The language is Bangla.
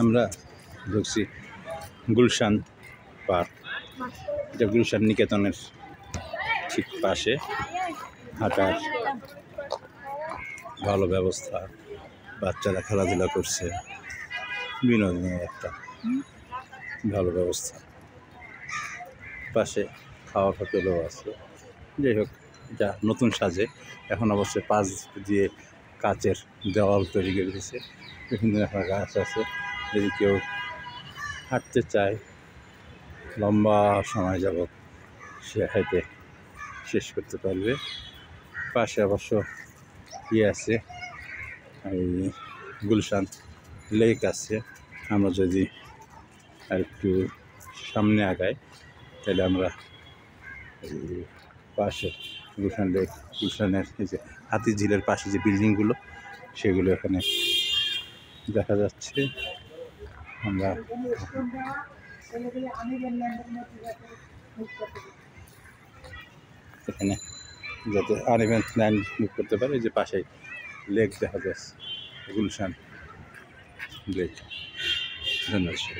আমরা ঢুকছি গুলশান পার্ক, এটা গুলশান নিকেতনের ঠিক পাশে। হাঁটার ভালো ব্যবস্থা, বাচ্চারা খেলাধুলা করছে, বিনোদনের একটা ভালো ব্যবস্থা। পাশে খাওয়ার হোটেলও আছে। যাই হোক, এটা নতুন সাজে। এখন অবশ্যই পাশ দিয়ে কাচের দেওয়াল তৈরি করে দিয়েছে, বিভিন্ন রকমের গাছ আছে। যদি কেউ হাঁটতে চায়, লম্বা সময় যাবত সে হেঁটে শেষ করতে পারবে। পাশে অবশ্য আছে, এই গুলশান লেক আছে। আমরা যদি আর একটু সামনে আগাই তাহলে আমরা পাশে গুলশান লেক, গুলশানের এই যে হাতিঝিলের পাশে যে বিল্ডিংগুলো, সেগুলো এখানে দেখা যাচ্ছে। আমরা এখানে যাতে আনইভেন ল্যান্ড মুভ করতে পারে, যে পাশে লেক দেখা যাচ্ছে, গুলশান লেক। ধন্যবাদ।